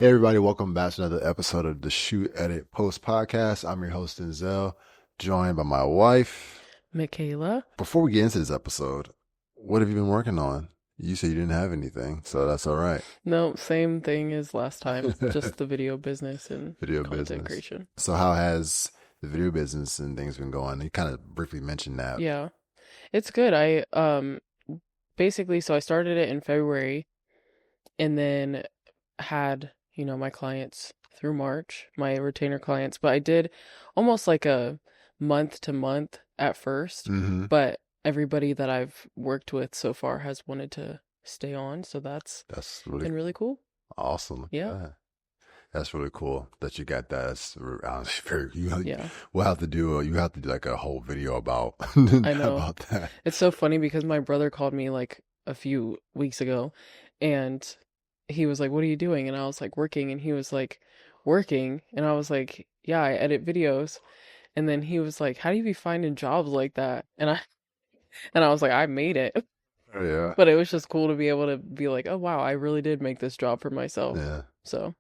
Hey everybody, welcome back to another episode of the Shoot Edit Post podcast. I'm your host Denzel, joined by my wife. Mikayla. Before we get into this episode, what have you been working on? You said you didn't have anything, so that's all right. No, same thing as last time, just the video business and Video content business. creation. So how has the video business and things been going? You kind of briefly mentioned that. Yeah, it's good. I basically so I started it in February and then had, my clients through March, my retainer clients, but I did almost like a month to month at first, Mm-hmm. but everybody that I've worked with so far has wanted to stay on, so that's That's really been really cool. awesome. Look Yeah. at that. That's really cool that you got that. That's very. You Yeah. we'll have to do. You have to do like a whole video about I know. about that. It's so funny because my brother called me like a few weeks ago and he was like, "What are you doing?" And I was like, "Working." And he was like, "Working?" And I was like, "Yeah, I edit videos." And then he was like, "How do you be finding jobs like that?" And I was like, "I made it." Yeah. But it was just cool to be able to be like, "Oh wow, I really did make this job for myself." Yeah. So,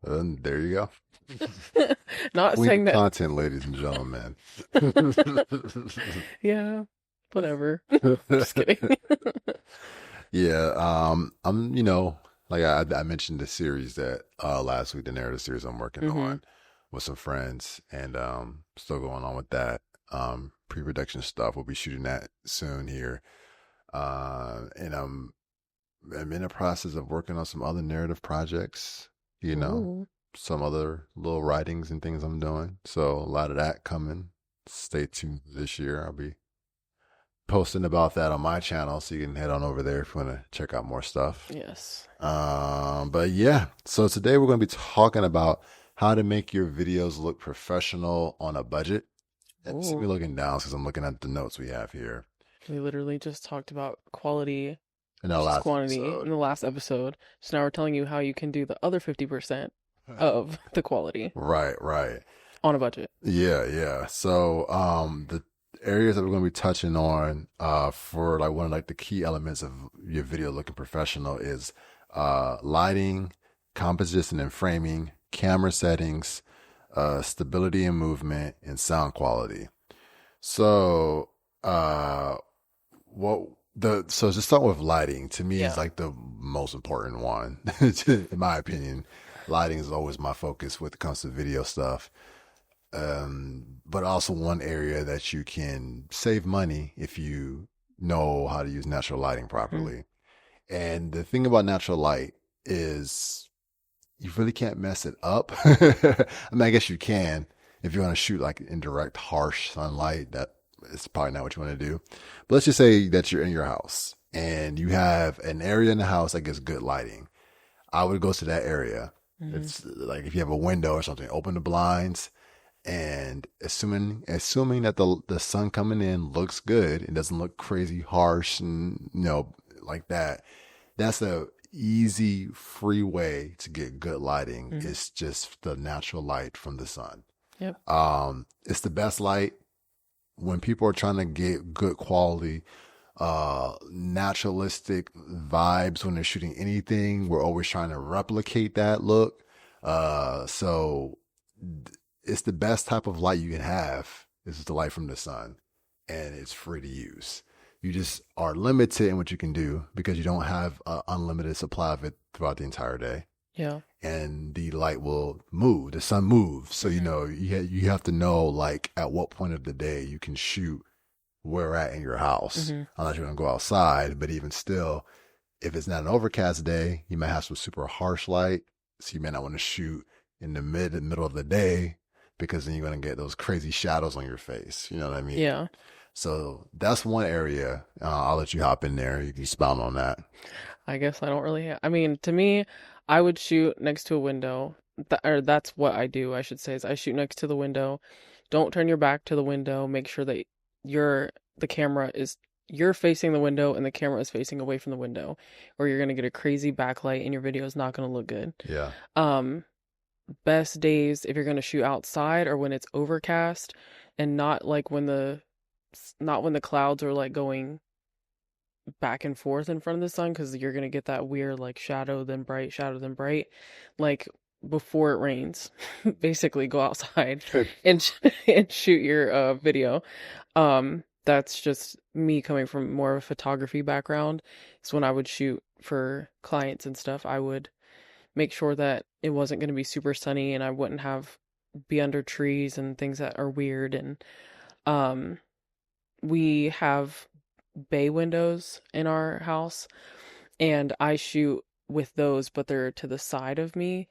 There you go. not Queen saying of that. content, ladies and gentlemen. Yeah, whatever. Just kidding. Yeah, I'm, like I mentioned the series that last week, the narrative series I'm working Mhm. on with some friends, and still going on with that. Pre-production stuff. We'll be shooting that soon here. And I'm in the process of working on some other narrative projects, you know, Ooh. some other little writings and things I'm doing. So a lot of that coming. Stay tuned this year. I'll be posting about that on my channel, so you can head on over there if you want to check out more stuff. Yes. But yeah, so today we're going to be talking about how to make your videos look professional on a budget. And see me Ooh. looking down because I'm looking at the notes we have here We literally just talked about quality in our versus last quantity in episode. the last episode. So now we're telling you how you can do the other 50% of the quality Right, right. on a budget. Yeah, yeah. So, the areas that we're going to be touching on, for like one of like the key elements of your video looking professional is, lighting, composition and framing, camera settings, stability and movement, and sound quality. So, what so just start with lighting. To me, is Yeah. like the most important one, in my opinion. Lighting is always my focus when it comes to video stuff, but also one area that you can save money if you know how to use natural lighting Mm. properly. And the thing about natural light is you really can't mess it up. I mean, I guess you can if you want to shoot like in direct, harsh sunlight. That is probably not what you want to do. But let's just say that you're in your house and you have an area in the house that gets good lighting. I would go to that area. Hmm. It's like if you have a window or something, open the blinds, and assuming that the sun coming in looks good and doesn't look crazy harsh and like that, that's a easy free way to get good lighting. Hmm. It's just the natural light from the sun. Yep. It's the best light when people are trying to get good quality, naturalistic vibes when they're shooting anything. We're always trying to replicate that look. So it's the best type of light you can have. This is the light from the sun, and it's free to use. You just are limited in what you can do because you don't have an unlimited supply of it throughout the entire day. Yeah. And the light will move. The sun moves, so Hmm. you have to know like at what point of the day you can shoot where at in your house. Hmm. Unless you're gonna go outside, but even still, if it's not an overcast day, you might have some super harsh light, so you may not want to shoot in the middle of the day because then you're gonna get those crazy shadows on your face. You know what I mean? Yeah. So that's one area. I'll let you hop in there. You can expound on that. I guess I don't really. I mean, to me, I would shoot next to a window. Or that's what I do, I should say, is I shoot next to the window. Don't turn your back to the window. Make sure that your the camera is you're facing the window and the camera is facing away from the window, or you're gonna get a crazy backlight and your video is not gonna look good. Yeah. Um, Best days if you're gonna shoot outside or when it's overcast and not like when the clouds are like going back and forth in front of the sun because you're gonna get that weird like shadow then bright, like before it rains. Basically, go outside and and shoot your video. That's just me coming from more of a photography background. So when I would shoot for clients and stuff, I would make sure that it wasn't going to be super sunny and I wouldn't have be under trees and things that are weird. And um we have bay windows in our house, and I shoot with those, but they're to the side of me,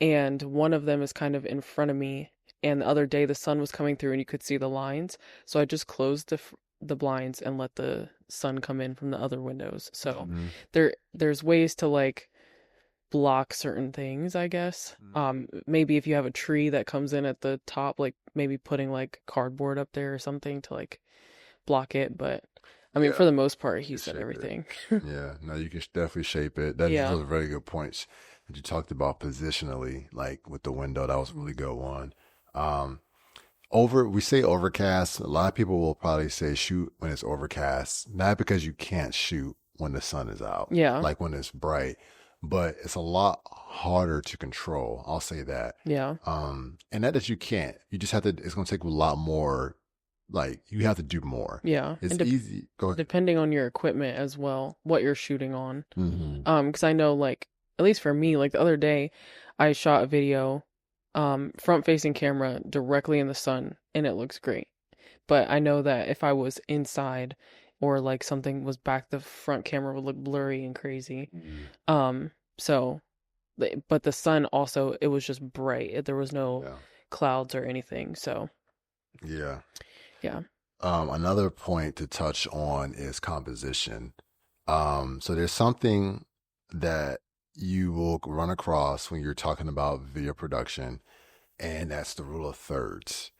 and one of them is kind of in front of me. And the other day the sun was coming through and you could see the lines, so I just closed the blinds and let the sun come in from the other windows. So Mm-hmm. there's ways to like block certain things, I guess. Maybe if you have a tree that comes in at the top, like maybe putting like cardboard up there or something to like block it. But I mean, Yeah, for the most part, you he can said shape it. everything. Yeah, no, you can definitely shape it. That Yeah. those are very good points that you talked about positionally, like with the window. That was a really good one. Um, we say overcast. A lot of people will probably say shoot when it's overcast, not because you can't shoot when the sun is out, Yeah. like when it's bright, but it's a lot harder to control. I'll say that. Yeah. And that is you can't. You just have to. It's going to take a lot more. Like you have to do more. Yeah. It's And easy. Go ahead. depending on your equipment as well, what you're shooting on. Hmm. Because I know, like, at least for me, like the other day, I shot a video, front facing camera directly in the sun, and it looks great. But I know that if I was inside or like something was back, the front camera would look blurry and crazy. Um, so, but the sun also, it was just bright. There was no Yeah. clouds or anything. So, Yeah. yeah. Another point to touch on is composition. So there's something that you will run across when you're talking about video production, and that's the rule of thirds.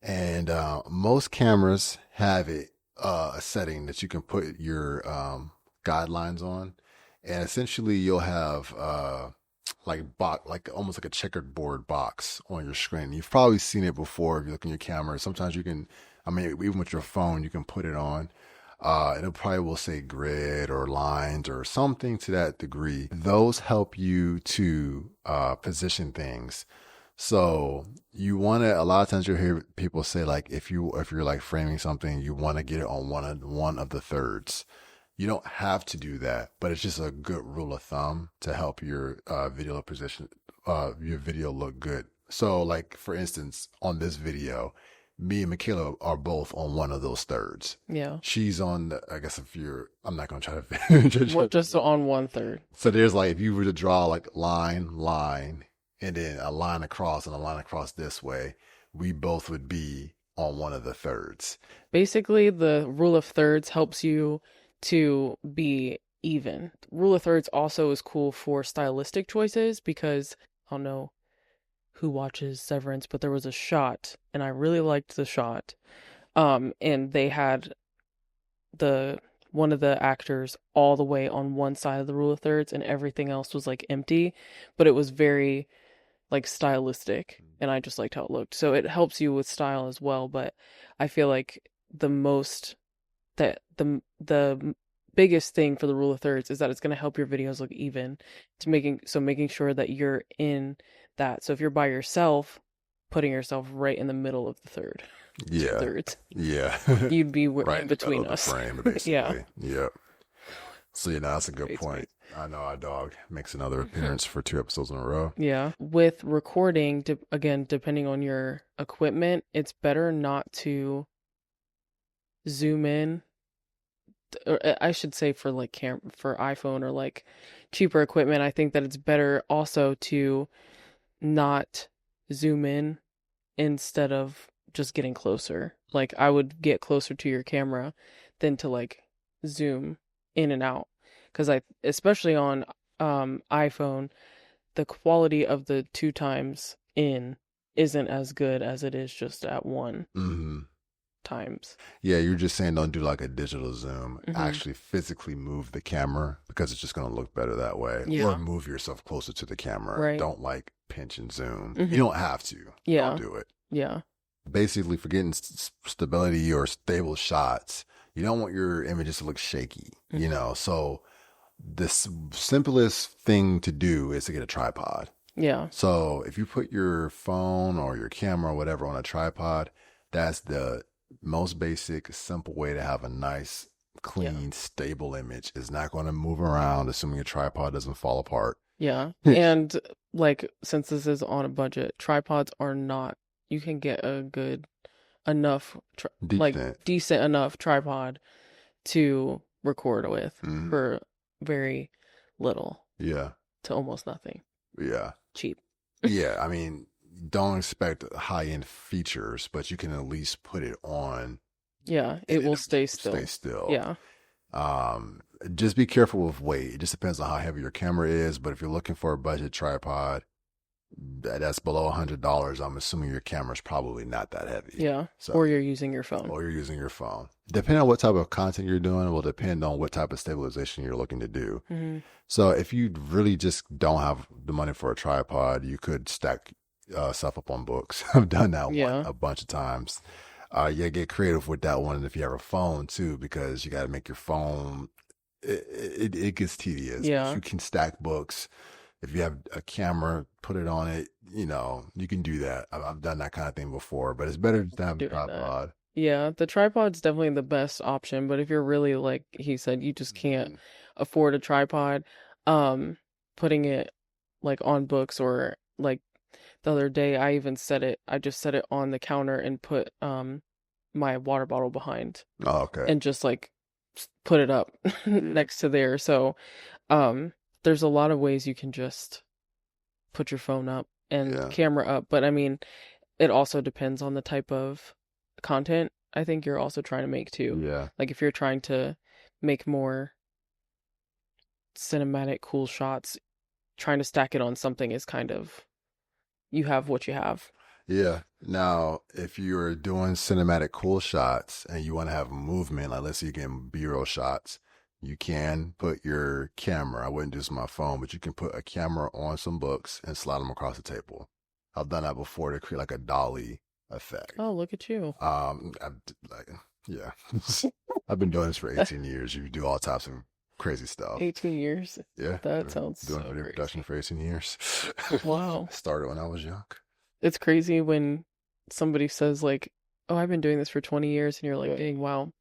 And most cameras have a setting that you can put your guidelines on, and essentially you'll have like almost like a checkered board box on your screen. You've probably seen it before if you look in your camera. Sometimes you can, I mean, even with your phone, you can put it on. And it probably will say grid or lines or something to that degree. Those help you to position things. So you want to. A lot of times you hear people say like if you're like framing something, you want to get it on one of the thirds. You don't have to do that, but it's just a good rule of thumb to help your your video look good. So, like for instance, on this video, me and Mikayla are both on one of those thirds. Yeah. She's on, I guess I'm not gonna try What, to. just on one third. So there's like if you were to draw like line, and then a line across and a line across this way, we both would be on one of the thirds. Basically, the rule of thirds helps you to be even. Rule of thirds also is cool for stylistic choices because I don't know who watches Severance, but there was a shot and I really liked the shot. And they had the one of the actors all the way on one side of the rule of thirds and everything else was like empty, but it was very like stylistic and I just liked how it looked. So it helps you with style as well, but I feel like the most that the biggest thing for the rule of thirds is that it's going to help your videos look even. To making sure that you're in that. So if you're by yourself, putting yourself right in the middle of the two Yeah, thirds, yeah, you'd be right in in the middle between of the us. frame, Yeah. basically. Yep. So that's a good Great point. space. I know our dog makes another appearance for 2 episodes in a row. Yeah. With recording, again, depending on your equipment, it's better not to zoom in. Or I should say for like for iPhone or like cheaper equipment, I think that it's better also to not zoom in instead of just getting closer. Like I would get closer to your camera than to like zoom in and out. Because especially on iPhone, the quality of the two times in isn't as good as it is just at one Hmm. times. Yeah, you're just saying don't do like a digital zoom. Hmm. Actually, physically move the camera because it's just going to look better that way. Or Yeah. move yourself closer to the camera. Right. Don't like pinch and zoom. Hmm. You don't have to. Yeah. Don't do it. Yeah. Basically, for getting stability or stable shots, You don't want your images to look shaky, you Hmm. know. So simplest thing to do is to get a tripod. Yeah. So if you put your phone or your camera or whatever on a tripod, that's the most basic, simple way to have a nice, Yeah. clean, stable image. It's not going to move around, assuming your tripod doesn't fall apart. Yeah. And like since this is on a budget, tripods are not, you can get a good enough like Decent. decent enough tripod to record with Hmm. for very little Yeah. to almost nothing. Yeah. Cheap. Yeah. I mean, don't expect high end features, but you can at least put it on Yeah, and it will it'll stay stay still. still. Yeah. Um, just be careful with weight. It just depends on how heavy your camera is. But if you're looking for a budget tripod that's below $100, I'm assuming your camera's probably not that heavy. Yeah. So, Or you're using your phone. or you're using your phone. Depending on what type of content you're doing, will depend on what type of stabilization you're looking to do. Hmm. So, if you really just don't have the money for a tripod, you could stack stuff up on books. I've done that one Yeah. a bunch of times. Yeah, get creative with that one if you have a phone too, because you got to make your phone. It gets tedious, but Yeah. you can stack books. If you have a camera, put it on it. You know, you can do that. I've done that kind of thing before, but it's better to have a Doing that. tripod. Yeah, the tripod's definitely the best option, but if you're really like he said, you just can't Mhm. afford a tripod, um, putting it like on books or like the other day I just set it on the counter and put my water bottle behind Oh, okay. and just like put it up next to there. So, um, there's a lot of ways you can just put your phone up and Yeah. camera up, but I mean, it also depends on the type of content I think you're also trying to make too. Yeah. Like if you're trying to make more cinematic, cool shots, trying to stack it on something is kind of you have what you have. Yeah. Now, if you're doing cinematic cool shots and you want to have movement, like let's say you're getting B-roll shots, you can put your camera. I wouldn't do this on my phone, but you can put a camera on some books and slide them across the table. I've done that before to create like a dolly effect. Oh, look at you. Like, yeah, I've been doing this for 18 years. You do all types of crazy stuff. 18 years. Yeah, That sounds doing so video production crazy. for 18 years. Wow. Started when I was young. It's crazy when somebody says like, "Oh, I've been doing this for 20 years," and you're like, "Dang, wow,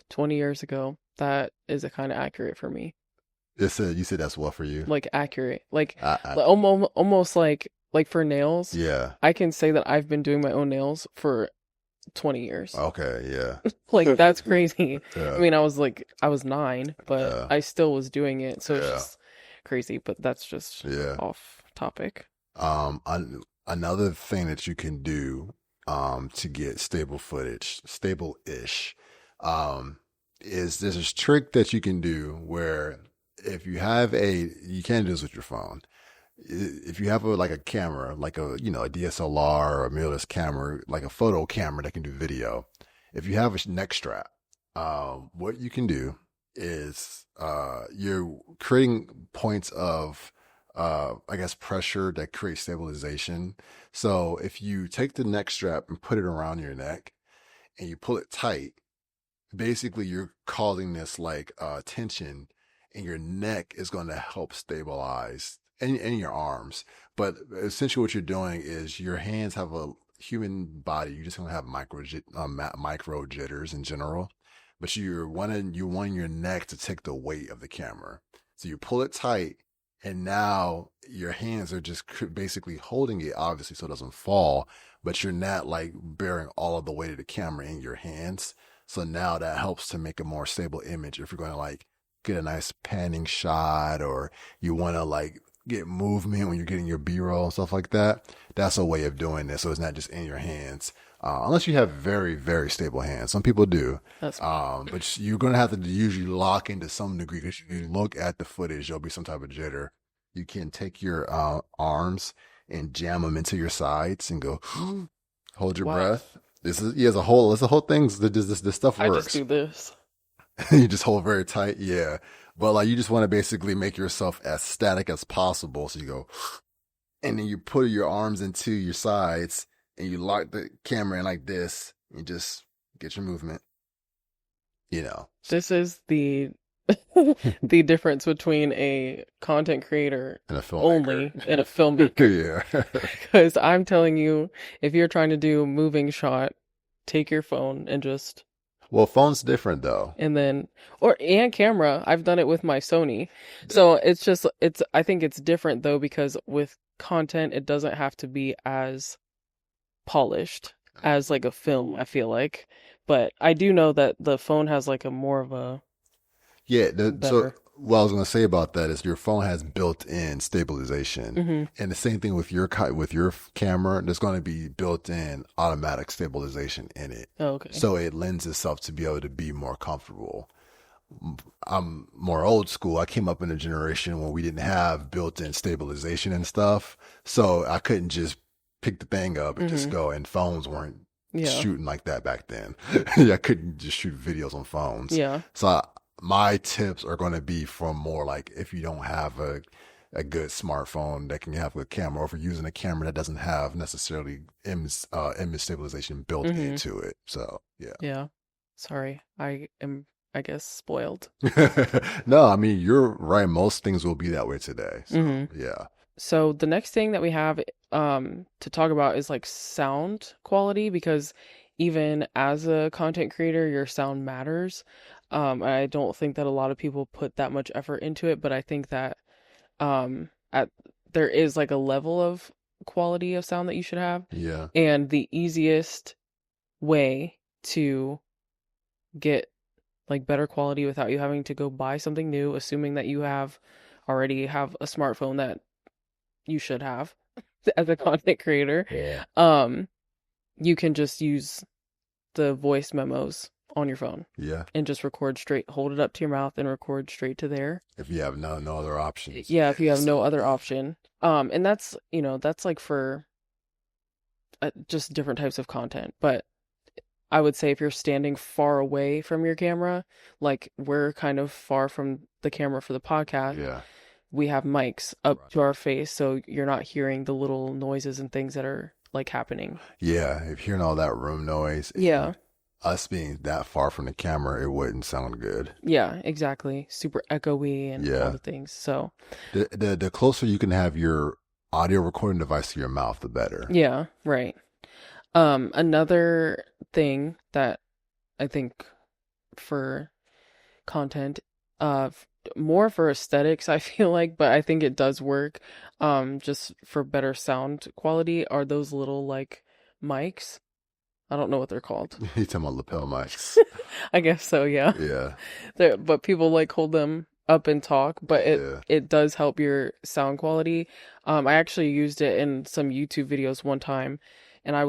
20 years ago." That is a kind of accurate for me. You said that's what for you? Like accurate. I Almost like for nails, yeah. I can say that I've been doing my own nails for 20 years. Okay, yeah. Like that's crazy. I Yeah, mean, I was 9, but yeah, I still was doing it, so it's yeah, just crazy, but that's just yeah. off topic. Another thing that you can do, to get stable-ish, um, is there's this trick that you can do where if you have you can do this with your phone. If you have like a camera, like a DSLR or a mirrorless camera, like a photo camera that can do video, if you have a neck strap, what you can do is you're creating points of I guess pressure that create stabilization. So if you take the neck strap and put it around your neck and you pull it tight, basically you're causing this like tension in your neck is going to help stabilize and your arms. But essentially what you're doing is your hands have a human body. You're just going to have micro jitters in general, but you want your neck to take the weight of the camera. So you pull it tight and now your hands are just basically holding it, obviously, so it doesn't fall, but you're not like bearing all of the weight of the camera in your hands. So now that helps to make a more stable image. If you're going to like get a nice panning shot or you want to like get movement when you're getting your B-roll and stuff like that, that's a way of doing this. So it's not just in your hands. Unless you have very, very stable hands. Some people do. That's me. But you're going to have to usually lock into some degree because you look at the footage, there'll be some type of jitter. You can take your arms and jam them into your sides and go, hold your Wow. breath. It's a whole thing. This stuff I just works. do this. You just hold very tight. Yeah. But like, you just want to basically make yourself as static as possible. So you go, and then you put your arms into your sides and you lock the camera in like this and just get your movement. you know, This is the the difference between a content creator and a filmmaker. only and a filmmaker. Yeah. Because I'm telling you, if you're trying to do moving shot, take your phone and just Well, phone's different though. and then or and camera. I've done it with my Sony. So it's just it's I think it's different though because with content it doesn't have to be as polished as like a film, I feel like. But I do know that the phone has like a more of a Yeah, so better. what I was going to say about that is your phone has built-in stabilization, Hmm. and the same thing with your camera. There's going to be built-in automatic stabilization in it, Oh, okay. so it lends itself to be able to be more comfortable. I'm more old school. I came up in a generation when we didn't have built-in stabilization and stuff, so I couldn't just pick the thing up and just Hmm. go. And phones weren't Yeah. shooting like that back then. I couldn't just shoot videos on phones. Yeah. So my tips are going to be from more like if you don't have a good smartphone that can have a camera, or if you're using a camera that doesn't have necessarily image stabilization built Hmm. into it. So yeah. Yeah. Sorry. I am, I guess, spoiled. No, I mean you're right. Most things will be that way today. So Hmm. yeah, So the next thing that we have to talk about is like sound quality because even as a content creator, your sound matters. I don't think that a lot of people put that much effort into it, but I think that at there is like a level of quality of sound that you should have. yeah, And the easiest way to get like better quality without you having to go buy something new, assuming that you already have a smartphone that you should have as a content creator. yeah, Um, you can just use the voice memos on your phone yeah. and just record straight, hold it up to your mouth and record straight to there. If you have no other options, Yeah, if you have yes. no other option. And that's, that's like for just different types of content. But I would say if you're standing far away from your camera, like we're kind of far from the camera for the podcast, Yeah, we have mics up right. to our face so you're not hearing the little noises and things that are like happening. Yeah. If hearing all that room noise Yeah. and us being that far from the camera, it wouldn't sound good. Yeah, exactly. Super echoey and all Yeah. the things. So, The closer you can have your audio recording device to your mouth, the better. yeah, right. Another thing that I think for content, more for aesthetics, I feel like, but I think it does work, just for better sound quality are those little like mics. I don't know what they're called. You talking about lapel mics? I guess so, yeah. Yeah, But people like hold them up and talk, but it yeah. it does help your sound quality. I actually used it in some YouTube videos one time, and I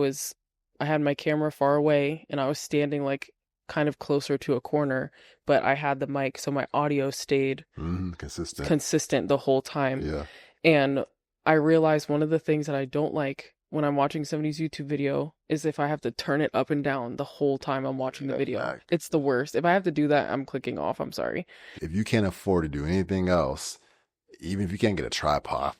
had my camera far away, and I was standing like kind of closer to a corner, but I had the mic, so my audio stayed Consistent. consistent the whole time. Yeah. And I realized one of the things that I don't like when I'm watching somebody's YouTube video is if I have to turn it up and down the whole time I'm watching the That's video. fact. It's the worst. If I have to do that, I'm clicking off. I'm sorry. If you can't afford to do anything else, even if you can't get a tripod,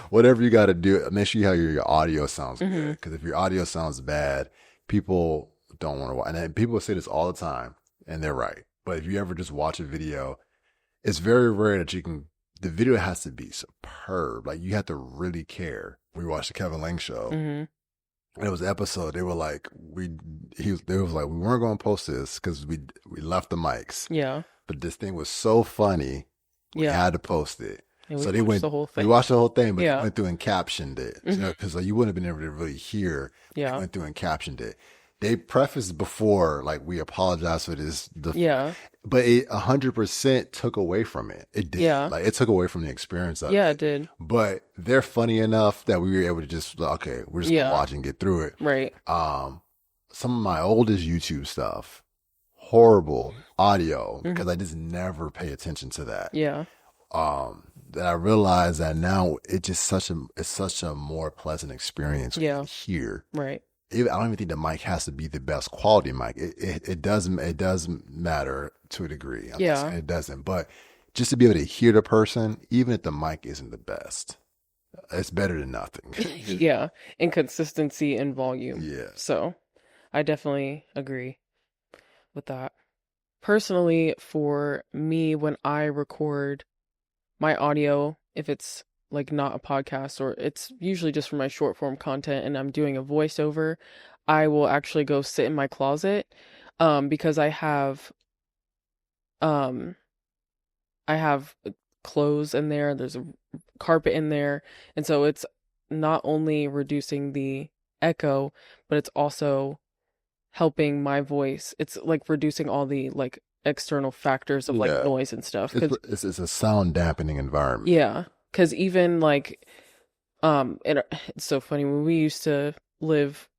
whatever you got to do, make sure your audio sounds good. Hmm. Because if your audio sounds bad, people don't want to watch. And then people say this all the time, and they're right. But if you ever just watch a video, it's very rare that you can. The video has to be superb. Like you have to really care. We watched the Kevin Lang show. Hmm. And it was an episode. They were like, they was like, we weren't going to post this because we left the mics. Yeah. But this thing was so funny, we Yeah. had to post it. And we So they watched went, the whole we thing. watched the whole thing, but they Yeah. went through and captioned it. Hmm. Because you wouldn't have been able to really hear. They Yeah. went through and captioned it. They prefaced before, like, we apologize for this, Yeah. but it 100% took away from it. It did. Yeah. Like, it took away from the experience of Yeah, it. it did. But they're funny enough that we were able to just, okay, we're just going Yeah. to watch and get through it. Right. Some of my oldest YouTube stuff, horrible audio Hmm. because I just never pay attention to that. Yeah. That I realize that now it's such a more pleasant experience Yeah. here. Right. I don't even think the mic has to be the best quality mic. It doesn't matter to a degree. I'm not saying Yeah. it doesn't, but just to be able to hear the person, even if the mic isn't the best, it's better than nothing. Yeah. And consistency and volume. Yeah. So I definitely agree with that. personally, for me, when I record my audio, if it's like not a podcast or it's usually just for my short form content and I'm doing a voiceover, I will actually go sit in my closet because um I have clothes in there, there's a carpet in there, and so it's not only reducing the echo, but it's also helping my voice. It's like reducing all the like external factors of like Yeah. noise and stuff. It's, 'Cause it's a sound dampening environment. yeah, 'cause even like it's so funny when we used to live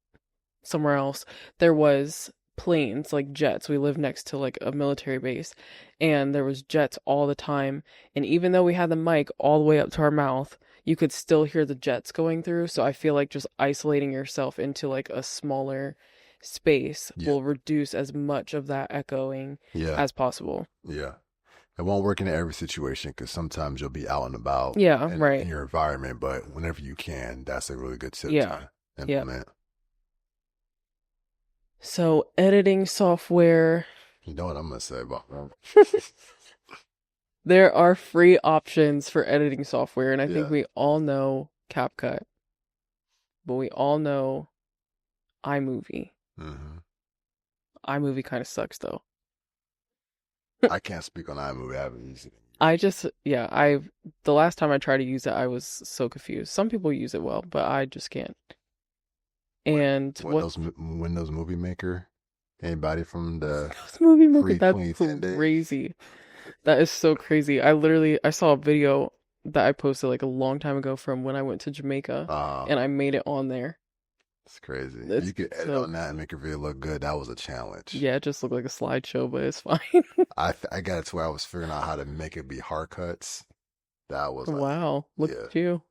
somewhere else, there was planes, like jets. We lived next to like a military base, and there was jets all the time. And even though we had the mic all the way up to our mouth, you could still hear the jets going through. So I feel like just isolating yourself into like a smaller space Yeah. will reduce as much of that echoing Yeah. as possible. Yeah. It won't work in every situation because sometimes you'll be out and about Yeah, in right. your environment, but whenever you can, that's a really good tip Yeah. to Yeah. implement. So editing software, You know what I'm gonna say about that? there are free options for editing software, and I think Yeah. we all know CapCut, but we all know iMovie. Hmm. iMovie kind of sucks though. I can't speak on iMovie. I haven't used it. I just, yeah, the last time I tried to use it, I was so confused. Some people use it well, but I just can't. And what Windows Movie Maker? Anybody from the movie maker? pre That's 2010 days? crazy. That is so crazy. I saw a video that I posted like a long time ago from when I went to Jamaica, and I made it on there. It's crazy. It's You could edit so, on that and make your video look good. That was a challenge. yeah, it just looked like a slideshow, but it's fine. I got it to where I was figuring out how to make it be hard cuts. That was like, Wow, look yeah, at you.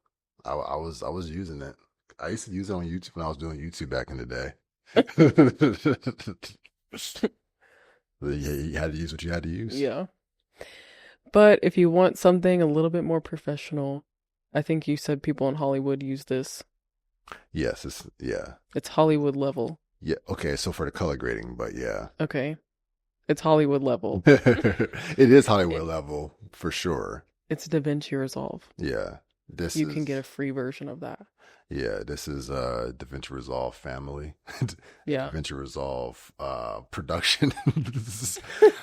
I was using it. I used to use it on YouTube when I was doing YouTube back in the day. Yeah, you had to use what you had to use. Yeah. But if you want something a little bit more professional, I think you said people in Hollywood use this. Yes, yeah. It's Hollywood level. Yeah, okay, so for the color grading, but yeah. Okay. It's Hollywood level. It is Hollywood It- level for sure. It's DaVinci Resolve. Yeah. You can get a free version of that. This is DaVinci Resolve family. Yeah. DaVinci Resolve production.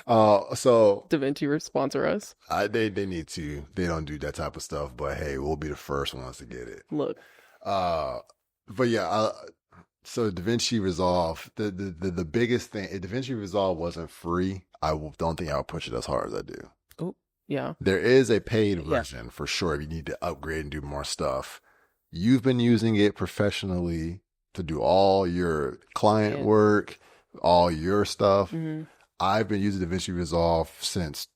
So DaVinci sponsor us. they need to. They don't do that type of stuff, but hey, we'll be the first ones to get it. Look. But yeah, so DaVinci Resolve, the biggest thing, if DaVinci Resolve wasn't free, don't think I would push it as hard as I do. Oh, yeah. There is a paid Yeah. version for sure if you need to upgrade and do more stuff. You've been using it professionally to do all your client Yeah. work, all your stuff. Mm-hmm. I've been using DaVinci Resolve since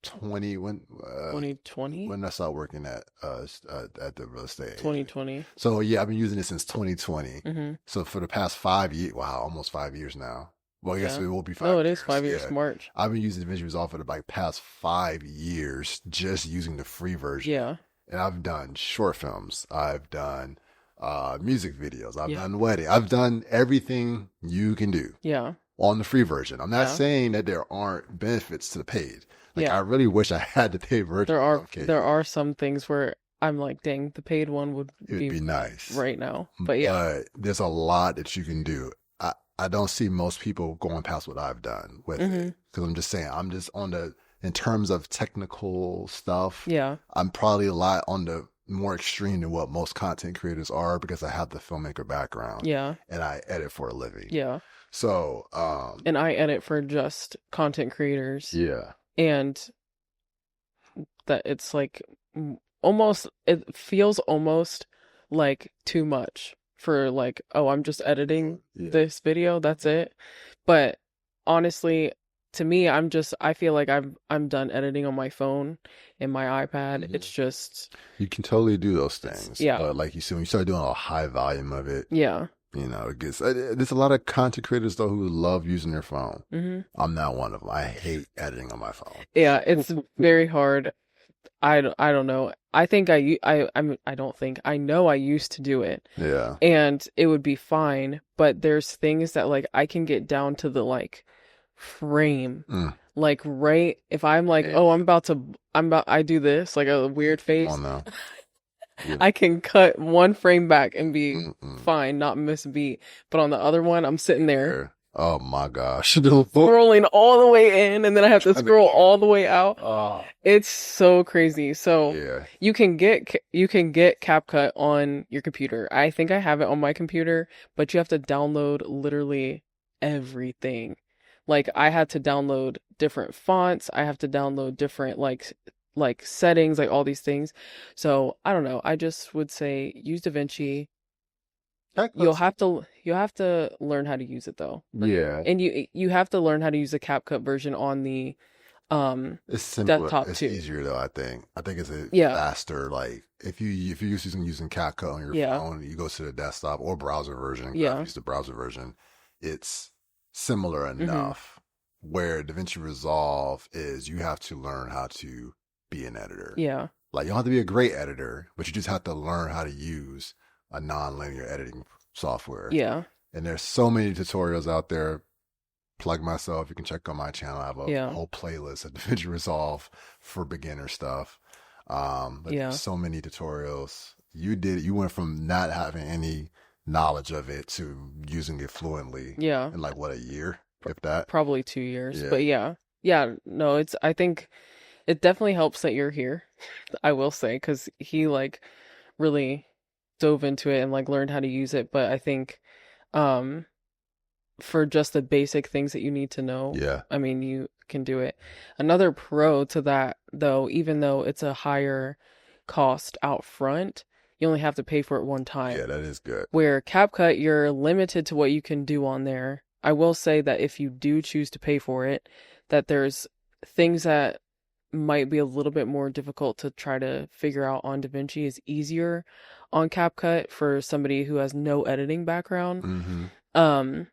2020? when I started working at the real estate agent. 2020. So yeah, I've been using it since 2020. Mm-hmm. So for the past 5 years, wow, almost 5 years now. Well, I guess Yeah. it will be 5 No, years. it is 5 years, Yeah. March. I've been using DaVinci Resolve for the past 5 years, just using the free version. Yeah. And I've done short films. I've done music videos. I've Yeah. done wedding. I've done everything you can do Yeah. on the free version. I'm not Yeah. saying that there aren't benefits to the paid. Like Yeah. I really wish I had the paid version. There are some things where I'm like, dang, the paid one would It would be nice right now. But yeah. But there's a lot that you can do. I don't see most people going past what I've done with Mm-hmm. it. Because I'm just saying, I'm just in terms of technical stuff, Yeah. I'm probably a lot on the more extreme than what most content creators are because I have the filmmaker background. Yeah. And I edit for a living. Yeah. So, And I edit for just content creators. yeah. And that it's like almost, it feels almost like too much for like, oh, I'm just editing Yeah. this video, that's it. But honestly, to me, I feel like I'm done editing on my phone and my iPad. Mhm. It's just, You can totally do those things. yeah. But like you said, when you start doing a high volume of it, yeah. it gets, there's a lot of content creators though who love using their phone. Mm-hmm. I'm not one of them. I hate editing on my phone. Yeah, it's very hard. I don't know. I think I don't think. I know I used to do it Yeah. and it would be fine, but there's things that like I can get down to the like frame. Mm. Like right if I'm like, And oh, I do this, like a weird come face, on now. You I can cut one frame back and be mm-mm. fine, not miss a beat. But on the other one, I'm sitting there Yeah. Oh my gosh. scrolling all the way in and then I have to Trying to scroll all the way out. oh It's so crazy. So yeah. you can get CapCut on your computer. I think I have it on my computer, but you have to download literally everything. Like I had to download different fonts, I have to download different like settings, like all these things. So, I don't know. I just would say use DaVinci. That cuts. You'll have to learn how to use it though. Yeah. And you have to learn how to use the CapCut version on the um It's simpler. desktop It's too. easier though, I think. I think it's a Yeah. faster, like if you're using CapCut on your Yeah. phone, you go to the desktop or browser version, 'cause I've Yeah. used the browser version, it's similar Mhm. enough. Where DaVinci Resolve is you have to learn how to be an editor. Yeah. Like you don't have to be a great editor, but you just have to learn how to use a non-linear editing software. Yeah. And there's so many tutorials out there. Plug myself. You can check on my channel. I have a Yeah. whole playlist of DaVinci Resolve for beginner stuff. But there's Yeah. so many tutorials. You went from not having any knowledge of it to using it fluently Yeah. in like what, a year, if that? Probably 2 years. Yeah. But yeah. Yeah, no, I think it definitely helps that you're here. I will say, because he like really dove into it and like learned how to use it. But I think um for just the basic things that you need to know, Yeah. I mean, you can do it. Another pro to that, though, even though it's a higher cost out front, you only have to pay for it one time. Yeah, that is good. Where CapCut, you're limited to what you can do on there. I will say that if you do choose to pay for it, that there's things that might be a little bit more difficult to try to figure out on DaVinci is easier on CapCut for somebody who has no editing background. Mm-hmm. Um,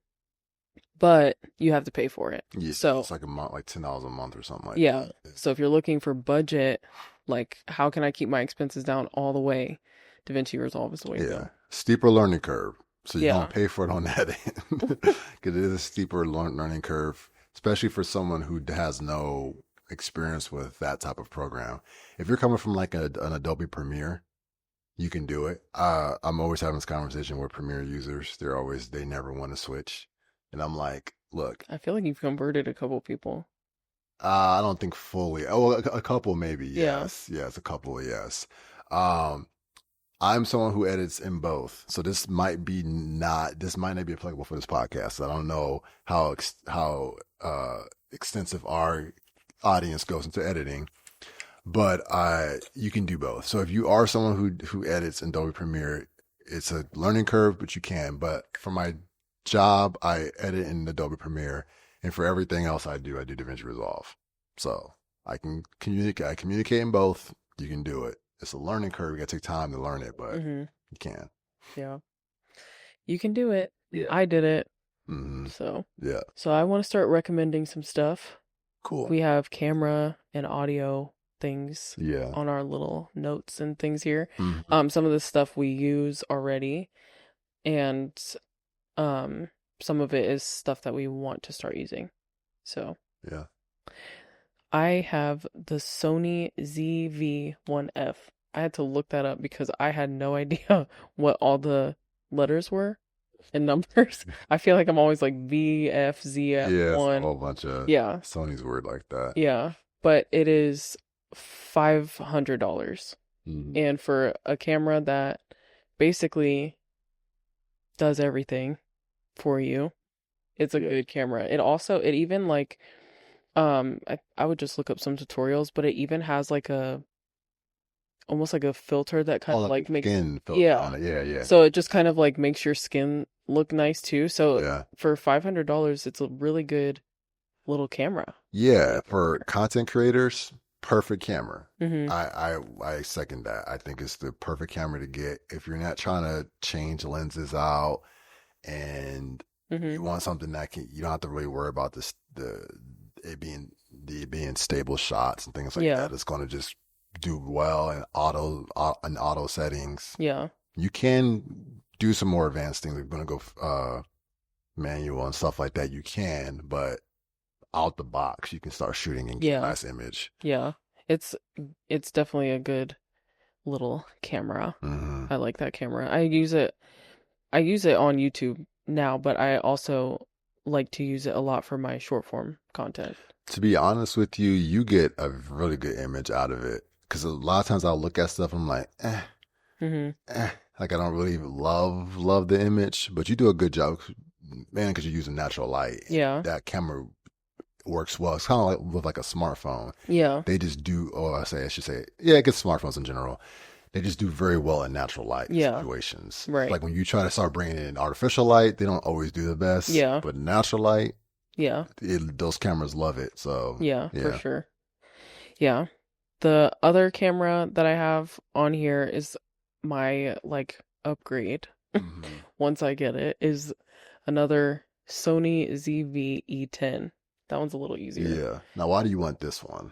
but you have to pay for it. Yeah, So, it's like a month, like $10 a month or something like yeah. that. So if you're looking for budget, like how can I keep my expenses down all the way? DaVinci Resolve is the way to Yeah, go. steeper learning curve. So you don't Yeah. pay for it on that end because it is a steeper learning curve, especially for someone who has no experience with that type of program. If you're coming from like an Adobe Premiere, you can do it. I'm always having this conversation with Premiere users. They never want to switch, and I'm like, look, I feel like you've converted a couple people. I don't think fully. Oh, a couple maybe. Yeah. Yes, a couple. Yes. Um, I'm someone who edits in both, so this might not be applicable for this podcast. I don't know how extensive our audience goes into editing, but you can do both. So if you are someone who edits in Adobe Premiere, it's a learning curve, but you can. But for my job, I edit in Adobe Premiere, and for everything else I do DaVinci Resolve. So I can communicate. I communicate in both. You can do it. It's a learning curve. You gotta take time to learn it, but Mm-hmm. you can. Yeah. You can do it. Yeah. I did it. Mm-hmm. So, Yeah. so I want to start recommending some stuff. Cool. We have camera and audio things Yeah. on our little notes and things here. Mm-hmm. Some of the stuff we use already, and some of it is stuff that we want to start using. So, Yeah. I have the Sony ZV-1F. I had to look that up because I had no idea what all the letters were and numbers. I feel like I'm always like VF, ZF, Yeah. It's a 1. whole bunch of Yeah, Sony's word like that. yeah. But it is $500. Mm-hmm. And for a camera that basically does everything for you, it's a good camera. It even like I would just look up some tutorials, but it even has like almost like a filter that kind Oh, of like like makes, skin filter yeah. on it. Yeah. Yeah. So it just kind of like makes your skin look nice too. So Yeah. for $500, it's a really good little camera. Yeah. For content creators, perfect camera. Mm-hmm. I second that. I think it's the perfect camera to get if you're not trying to change lenses out and Mm-hmm. you want something that you don't have to really worry about it being stable shots and things like Yeah. that. It's going to just do well in auto settings. Yeah. You can do some more advanced things. We're going to go manual and stuff like that. You can, but out the box, you can start shooting and get a Yeah. nice image. Yeah. It's it's definitely a good little camera. Hmm. I like that camera. I use it on YouTube now, but I also like to use it a lot for my short form content. To be honest with you, you get a really good image out of it. Because a lot of times I'll look at stuff and I'm like, Hmm. like I don't really love the image, but you do a good job, man, because you're using natural light and Yeah. that camera works well. It's kind of like with like a smartphone. Yeah. They just do, or I should say, yeah, I guess smartphones in general. They just do very well in natural light Yeah. situations. Right. Like when you try to start bringing in artificial light, they don't always do the best, Yeah. but natural light, Yeah. those cameras love it. So Yeah, for yeah. sure. Yeah. The other camera that I have on here is my like upgrade. Hmm. Once I get it, is another Sony ZV-E10. That one's a little easier. Yeah. Now, why do you want this one?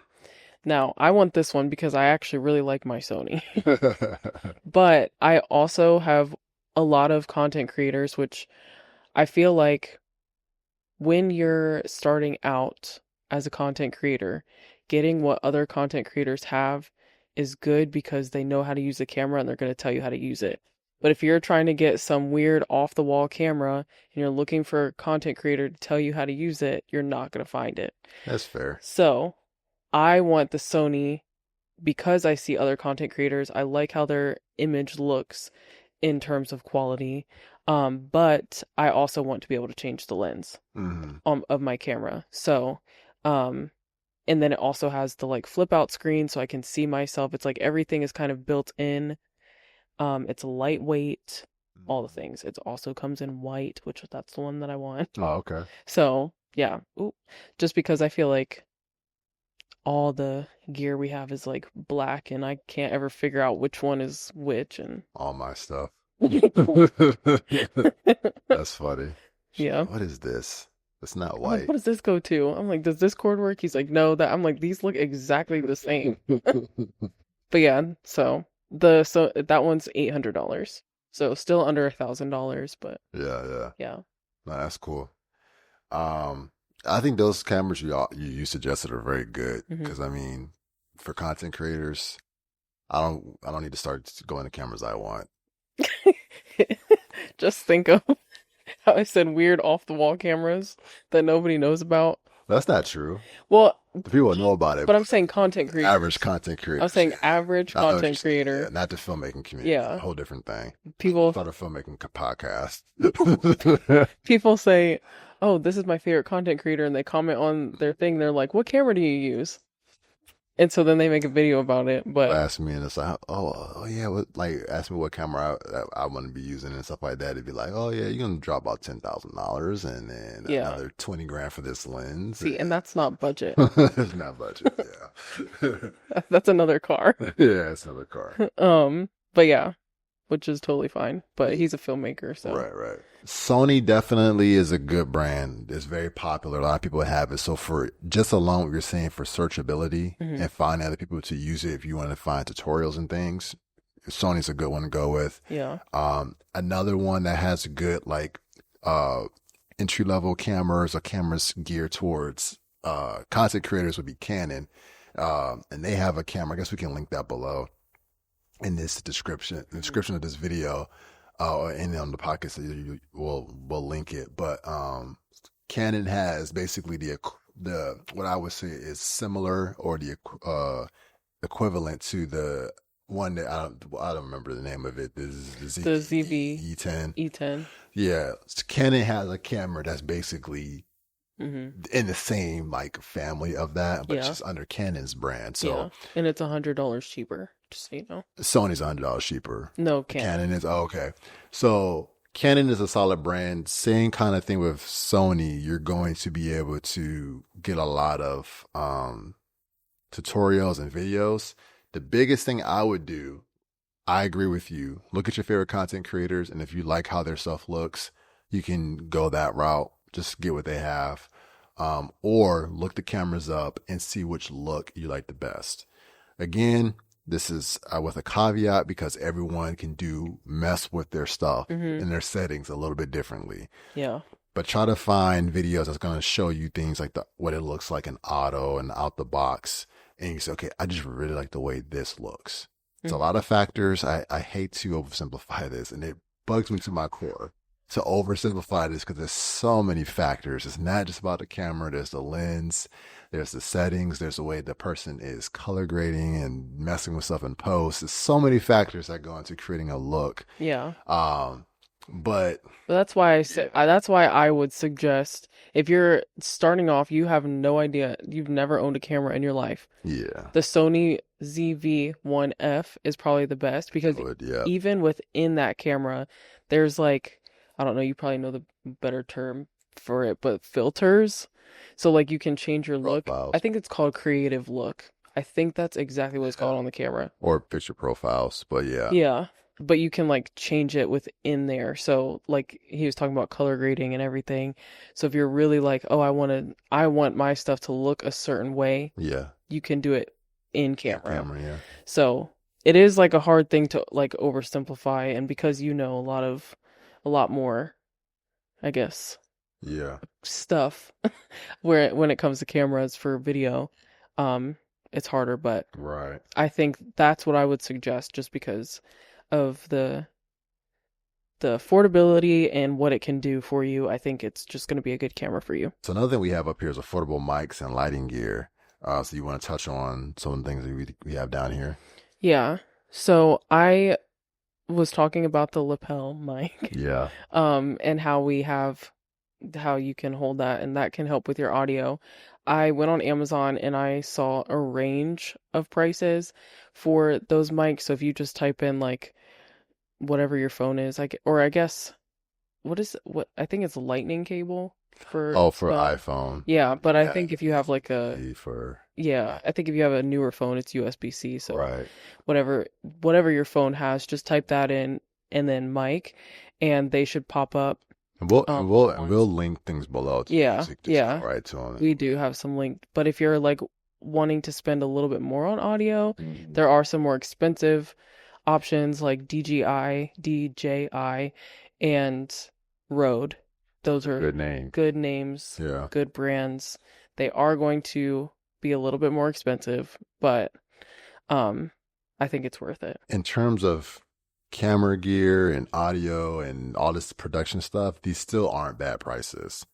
Now, I want this one because I actually really like my Sony. But I also have a lot of content creators, which I feel like when you're starting out as a content creator, getting what other content creators have is good because they know how to use the camera and they're going to tell you how to use it. But if you're trying to get some weird off the wall camera and you're looking for a content creator to tell you how to use it, you're not going to find it. That's fair. So I want the Sony because I see other content creators. I like how their image looks in terms of quality. But I also want to be able to change the lens Hmm. of my camera. So, um, and then it also has the like flip out screen so I can see myself. It's like everything is kind of built in. It's lightweight, all the things. It also comes in white, which that's the one that I want. Oh, okay. So, yeah. Ooh. Just because I feel like all the gear we have is like black and I can't ever figure out which one is which and All my stuff. That's funny. yeah. What is this? It's not I'm like, white. what does this go to? I'm like, does this cord work? He's like, no, that I'm like, these look exactly the same. But yeah, so that one's $800. So still under $1,000, but Yeah, yeah. yeah. No, that's cool. Um, I think those cameras you suggested are very good Hmm. because I mean, for content creators, I don't need to start going to cameras I want. Just think of how I said weird off the wall cameras that nobody knows about. That's not true. Well, The people know about it, but I'm saying content average creators. content I was creators. saying Yeah. average I know what you're content saying. Yeah, creator. not the filmmaking community. A Yeah. whole different thing. People Start a filmmaking podcast. people say, "Oh, this is my favorite content creator," and they comment on their thing. They're like, "What camera do you use?" And so then they make a video about it. But Ask me and it's like, oh yeah, like ask me what camera I want to be using and stuff like that. It'd be like, oh yeah, you're gonna drop about $10,000 and then yeah, another 20 grand for this lens. see, and that's not budget. It's not budget, yeah. That's another car. Yeah, it's another car. But yeah, which is totally fine. But he's a filmmaker, so Right, right. Sony definitely is a good brand. It's very popular. A lot of people have it. So for just alone what you're saying for searchability hmm. and finding other people to use it if you want to find tutorials and things, Sony's a good one to go with. Yeah. Another one that has good like uh entry level cameras or cameras geared towards content creators would be Canon. And they have a camera. I guess we can link that below in this description, the Hmm. description of this video, and on the podcast, we'll link it. But Canon has basically the what I would say is similar or the equivalent to the one that I don't remember the name of it. This is the The ZV E10. E10. Yeah, Canon has a camera that's basically Hmm. in the same like family of that, but Yeah. just under Canon's brand. Yeah. So And it's $100 cheaper, just so you know. Sony's $100 cheaper. No, Canon. Canon is okay. So Canon is a solid brand. Same kind of thing with Sony. You're going to be able to get a lot of tutorials and videos. The biggest thing I would do, I agree with you. Look at your favorite content creators, and if you like how their stuff looks, you can go that route. Just get what they have, or look the cameras up and see which look you like the best. Again, this is with a caveat because everyone can mess with their stuff Hmm. and their settings a little bit differently. Yeah. but try to find videos that's going to show you things like the what it looks like in auto and out the box. And you say, okay, I just really like the way this looks. It's a Mm. lot of factors. I hate to oversimplify this, and it bugs me to my core to oversimplify this because there's so many factors. It's not just about the camera. There's the lens, there's the settings, there's the way the person is color grading and messing with stuff in post. There's so many factors that go into creating a look. Yeah. Um, but But that's why I said that's why I would suggest if you're starting off, you have no idea, you've never owned a camera in your life. yeah, The Sony ZV-1F is probably the best because good. Yeah, even within that camera, there's like, I don't know, you probably know the better term for it, but filters. So like you can change your look. I profiles. think it's called creative look. I think that's exactly what it's Yeah, called on the camera. or picture profiles. But yeah, Yeah. But you can like change it within there. So like he was talking about color grading and everything. So if you're really like, oh, I want my stuff to look a certain way, yeah, you can do it in camera. camera. Yeah, So it is like a hard thing to like oversimplify, and because you know a lot more, I guess, yeah, stuff where when it comes to cameras for video, um, it's harder, but right. I think that's what I would suggest just because of the affordability and what it can do for you. I think it's just going to be a good camera for you. So another thing we have up here is affordable mics and lighting gear. So you want to touch on some of the things that we have down here? Yeah. So I was talking about the lapel mic, Yeah. and how you can hold that and that can help with your audio. I went on Amazon and I saw a range of prices for those mics. So if you just type in like whatever your phone is, or I guess what I think it's a lightning cable for Oh, for iPhone. yeah, but I Yeah. think if you have like a For yeah, I think if you have a newer phone, it's USB-C. So right. whatever your phone has, just type that in and then mic, and they should pop up. And we'll Um, and we'll and once. we'll link things below to you Yeah, so you can just go yeah, right to them. we do have some linked. But if you're like wanting to spend a little bit more on audio, Mhm. there are some more expensive options like DJI, and Rode. Those are Good name. good names, Yeah. good brands. They are going to be a little bit more expensive, but um, I think it's worth it. In terms of camera gear and audio and all this production stuff, these still aren't bad prices.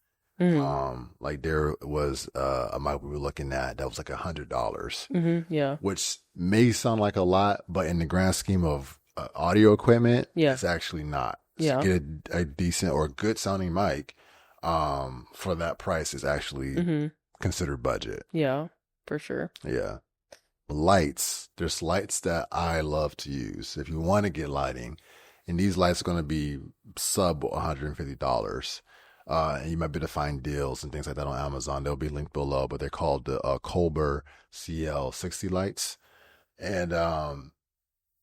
Mm-hmm. Like there was a mic we were looking at that was like $100, Mm-hmm. Yeah. which may sound like a lot, but in the grand scheme of audio equipment, Yeah. it's actually not. To Yeah. get a decent or good sounding mic, for that price is actually Mm-hmm. considered budget. Yeah, for sure. Yeah. Lights. There's lights that I love to use. If you want to get lighting, and these lights are going to be sub $150. And you might be able to find deals and things like that on Amazon. They'll be linked below, but they're called the Colbert CL60 lights. And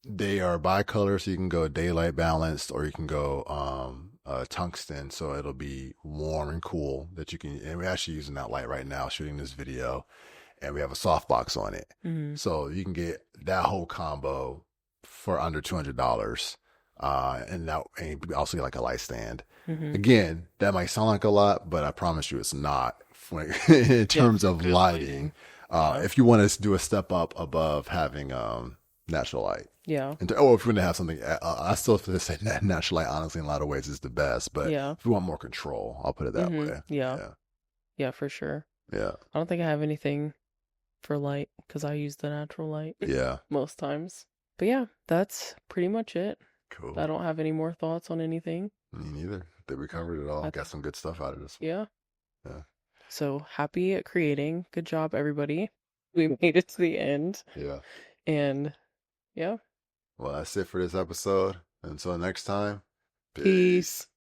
they are bicolor, so you can go daylight balanced or you can go tungsten, so it'll be warm and cool that you can. And we're actually using that light right now, shooting this video, and we have a softbox on it, Mm-hmm. so you can get that whole combo for under $200. And that, and you also get like a light stand. Mm-hmm. Again, that might sound like a lot, but I promise you it's not in Yeah, terms for of good lighting. Yeah. If you want to do a step up above having natural light. Yeah. If you want to have something, I still feel to say natural light, honestly, in a lot of ways is the best. But Yeah. if you want more control, I'll put it that Mm-hmm. way. Yeah. Yeah. Yeah, for sure. Yeah. I don't think I have anything for light because I use the natural light Yeah. most times. But yeah, that's pretty much it. Cool. I don't have any more thoughts on anything. Me neither. I think we covered it all. I- Got some good stuff out of this. Yeah. Yeah. So happy at creating. Good job, everybody. We made it to the end. Yeah. And yeah. Well, that's it for this episode. Until next time, Peace.